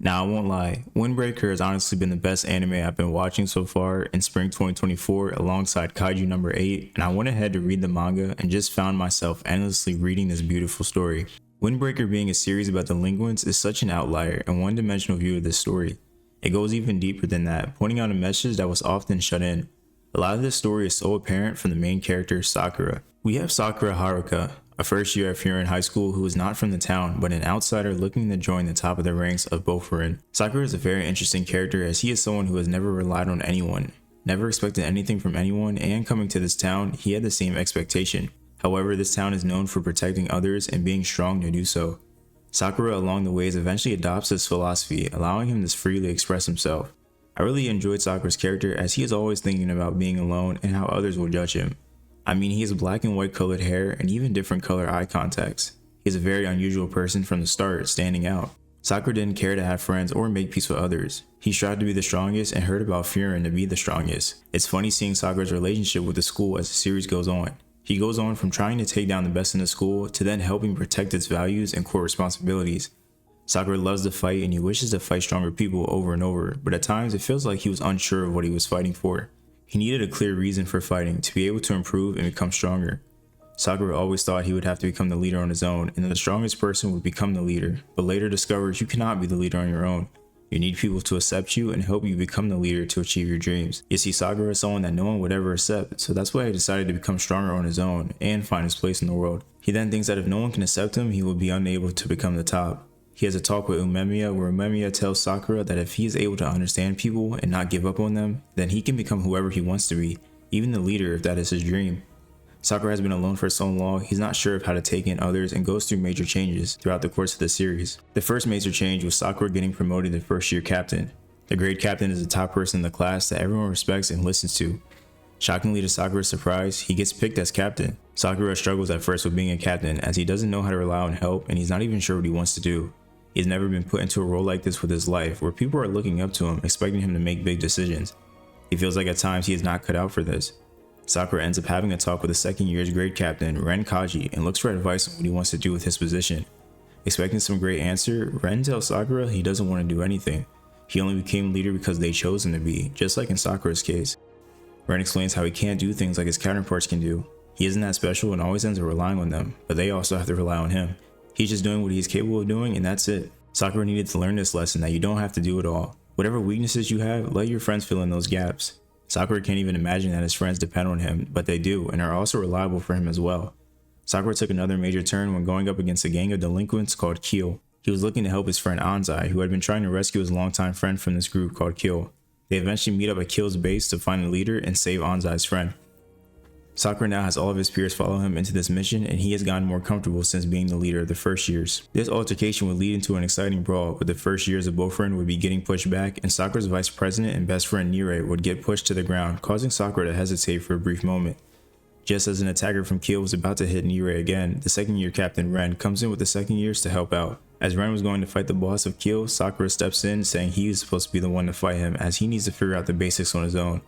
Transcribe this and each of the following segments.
Now, I won't lie, Windbreaker has honestly been the best anime I've been watching so far in spring 2024 alongside Kaiju number 8, and I went ahead to read the manga and just found myself endlessly reading this beautiful story. Windbreaker being a series about delinquents is such an outlier and one-dimensional view of this story. It goes even deeper than that, pointing out a message that was often shut in. A lot of this story is so apparent from the main character, Sakura. We have Sakura Haruka, a first-year Furin high school who is not from the town but an outsider looking to join the top of the ranks of Bofurin. Sakura is a very interesting character as he is someone who has never relied on anyone, never expected anything from anyone, and coming to this town, he had the same expectation. However, this town is known for protecting others and being strong to do so. Sakura along the ways eventually adopts this philosophy, allowing him to freely express himself. I really enjoyed Sakura's character as he is always thinking about being alone and how others will judge him. I mean, he has black and white colored hair and even different color eye contacts. He is a very unusual person from the start, standing out. Sakura didn't care to have friends or make peace with others. He strived to be the strongest and heard about Furin to be the strongest. It's funny seeing Sakura's relationship with the school as the series goes on. He goes on from trying to take down the best in the school to then helping protect its values and core responsibilities. Sakura loves to fight and he wishes to fight stronger people over and over, but at times it feels like he was unsure of what he was fighting for. He needed a clear reason for fighting to be able to improve and become stronger. Sakura always thought he would have to become the leader on his own and that the strongest person would become the leader, but later discovers you cannot be the leader on your own. You need people to accept you and help you become the leader to achieve your dreams. You see, Sakura is someone that no one would ever accept, so that's why he decided to become stronger on his own and find his place in the world. He then thinks that if no one can accept him, he will be unable to become the top. He has a talk with Umemiya where Umemiya tells Sakura that if he is able to understand people and not give up on them, then he can become whoever he wants to be, even the leader if that is his dream. Sakura has been alone for so long, he's not sure of how to take in others and goes through major changes throughout the course of the series. The first major change was Sakura getting promoted to first year captain. The grade captain is the top person in the class that everyone respects and listens to. Shockingly to Sakura's surprise, he gets picked as captain. Sakura struggles at first with being a captain as he doesn't know how to rely on help and he's not even sure what he wants to do. He's never been put into a role like this with his life where people are looking up to him, expecting him to make big decisions. He feels like at times he is not cut out for this. Sakura ends up having a talk with the second year's grade captain, Ren Kaji, and looks for advice on what he wants to do with his position. Expecting some great answer, Ren tells Sakura he doesn't want to do anything. He only became leader because they chose him to be, just like in Sakura's case. Ren explains how he can't do things like his counterparts can do. He isn't that special and always ends up relying on them, but they also have to rely on him. He's just doing what he's capable of doing and that's it. Sakura needed to learn this lesson that you don't have to do it all. Whatever weaknesses you have, let your friends fill in those gaps. Sakura can't even imagine that his friends depend on him, but they do and are also reliable for him as well. Sakura took another major turn when going up against a gang of delinquents called KiiNGKhyy. He was looking to help his friend Anzai, who had been trying to rescue his longtime friend from this group called KiiNGKhyy. They eventually meet up at KiiNGKHY's base to find the leader and save Anzai's friend. Sakura now has all of his peers follow him into this mission and he has gotten more comfortable since being the leader of the first years. This altercation would lead into an exciting brawl, but the first years of Bofurin would be getting pushed back and Sakura's vice president and best friend Nire would get pushed to the ground, causing Sakura to hesitate for a brief moment. Just as an attacker from KiiNGKhyy was about to hit Nire again, the second year captain Ren comes in with the second years to help out. As Ren was going to fight the boss of KiiNGKhyy, Sakura steps in saying he is supposed to be the one to fight him as he needs to figure out the basics on his own.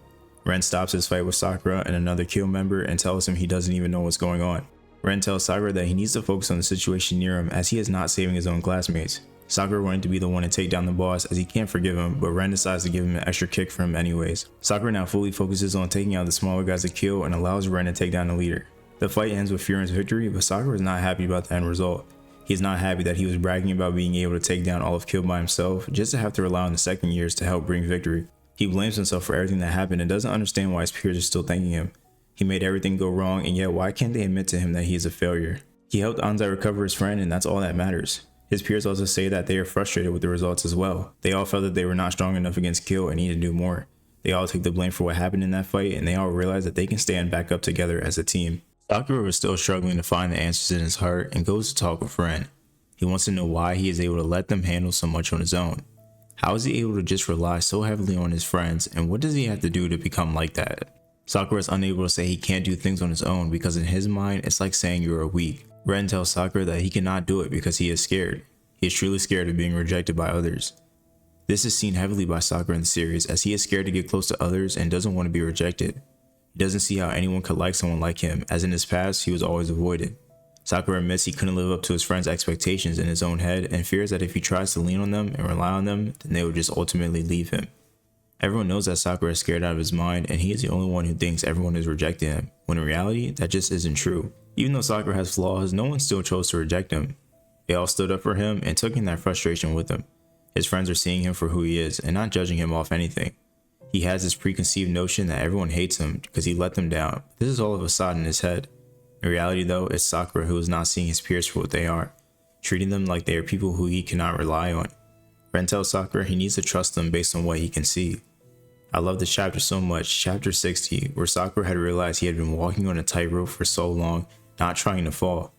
Ren stops his fight with Sakura and another KiiNGKhyy member and tells him he doesn't even know what's going on. Ren tells Sakura that he needs to focus on the situation near him as he is not saving his own classmates. Sakura wanted to be the one to take down the boss as he can't forgive him, but Ren decides to give him an extra kick for him anyways. Sakura now fully focuses on taking out the smaller guys of KiiNGKhyy and allows Ren to take down the leader. The fight ends with Furin's victory, but Sakura is not happy about the end result. He is not happy that he was bragging about being able to take down all of KiiNGKhyy by himself just to have to rely on the second years to help bring victory. He blames himself for everything that happened and doesn't understand why his peers are still thanking him. He made everything go wrong and yet why can't they admit to him that he is a failure? He helped Anzai recover his friend and that's all that matters. His peers also say that they are frustrated with the results as well. They all felt that they were not strong enough against KiiNGKhyy and need to do more. They all take the blame for what happened in that fight and they all realize that they can stand back up together as a team. Sakura was still struggling to find the answers in his heart and goes to talk with Ren. He wants to know why he is able to let them handle so much on his own. How is he able to just rely so heavily on his friends and what does he have to do to become like that? Sakura is unable to say he can't do things on his own because in his mind it's like saying you are weak. Ren tells Sakura that he cannot do it because he is scared. He is truly scared of being rejected by others. This is seen heavily by Sakura in the series as he is scared to get close to others and doesn't want to be rejected. He doesn't see how anyone could like someone like him as in his past he was always avoided. Sakura admits he couldn't live up to his friend's expectations in his own head and fears that if he tries to lean on them and rely on them, then they would just ultimately leave him. Everyone knows that Sakura is scared out of his mind and he is the only one who thinks everyone is rejecting him, when in reality, that just isn't true. Even though Sakura has flaws, no one still chose to reject him. They all stood up for him and took in that frustration with him. His friends are seeing him for who he is and not judging him off anything. He has this preconceived notion that everyone hates him because he let them down. This is all of a facade in his head. In reality though, it's Sakura who is not seeing his peers for what they are, treating them like they are people who he cannot rely on. Ren tells Sakura he needs to trust them based on what he can see. I love this chapter so much, chapter 60, where Sakura had realized he had been walking on a tightrope for so long, not trying to fall.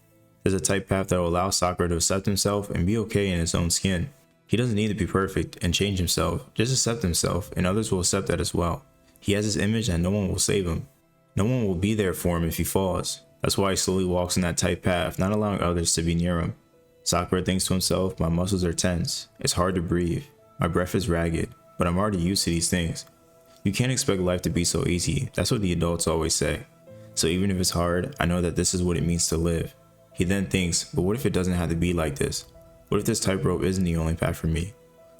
There's a tight path that will allow Sakura to accept himself and be okay in his own skin. He doesn't need to be perfect and change himself, just accept himself and others will accept that as well. He has this image that no one will save him. No one will be there for him if he falls. That's why he slowly walks in that tight path, not allowing others to be near him. Sakura thinks to himself, my muscles are tense, it's hard to breathe, my breath is ragged, but I'm already used to these things. You can't expect life to be so easy, that's what the adults always say. So even if it's hard, I know that this is what it means to live. He then thinks, but what if it doesn't have to be like this? What if this tightrope isn't the only path for me?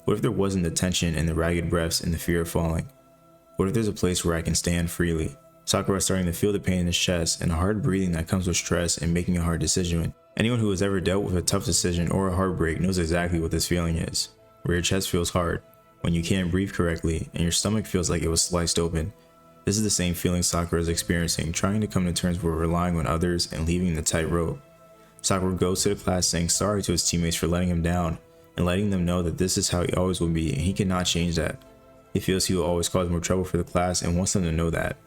What if there wasn't the tension and the ragged breaths and the fear of falling? What if there's a place where I can stand freely? Sakura is starting to feel the pain in his chest and the hard breathing that comes with stress and making a hard decision. Anyone who has ever dealt with a tough decision or a heartbreak knows exactly what this feeling is, where your chest feels hard, when you can't breathe correctly and your stomach feels like it was sliced open. This is the same feeling Sakura is experiencing, trying to come to terms with relying on others and leaving the tightrope. Sakura goes to the class saying sorry to his teammates for letting him down and letting them know that this is how he always will be and he cannot change that. He feels he will always cause more trouble for the class and wants them to know that.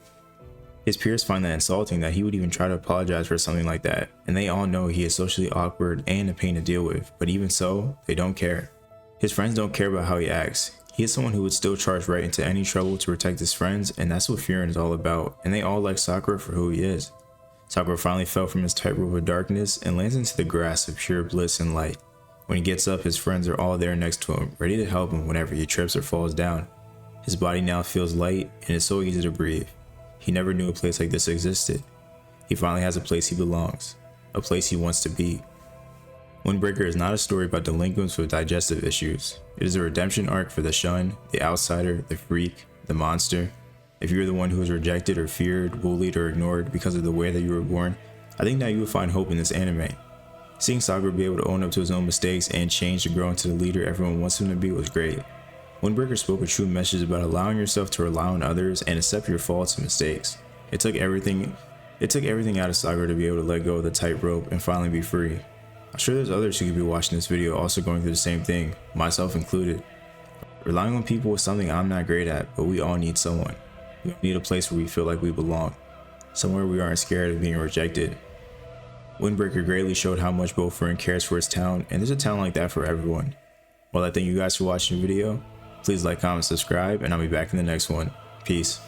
His peers find that insulting that he would even try to apologize for something like that, and they all know he is socially awkward and a pain to deal with, but even so, they don't care. His friends don't care about how he acts. He is someone who would still charge right into any trouble to protect his friends, and that's what Frieren is all about, and they all like Sakura for who he is. Sakura finally fell from his tightrope of darkness and lands into the grass of pure bliss and light. When he gets up, his friends are all there next to him, ready to help him whenever he trips or falls down. His body now feels light and it's so easy to breathe. He never knew a place like this existed. He finally has a place he belongs, a place he wants to be. Windbreaker is not a story about delinquents with digestive issues. It is a redemption arc for the shunned, the outsider, the freak, the monster. If you're the one who was rejected or feared, bullied, or ignored because of the way that you were born, I think now you will find hope in this anime. Seeing Sakura be able to own up to his own mistakes and change to grow into the leader everyone wants him to be was great. Windbreaker spoke a true message about allowing yourself to rely on others and accept your faults and mistakes. It took everything out of Sakura to be able to let go of the tightrope and finally be free. I'm sure there's others who could be watching this video also going through the same thing, myself included. Relying on people is something I'm not great at, but we all need someone. We all need a place where we feel like we belong, somewhere we aren't scared of being rejected. Windbreaker greatly showed how much both Frieren cares for his town, and there's a town like that for everyone. Well, I thank you guys for watching the video. Please like, comment, subscribe, and I'll be back in the next one. Peace.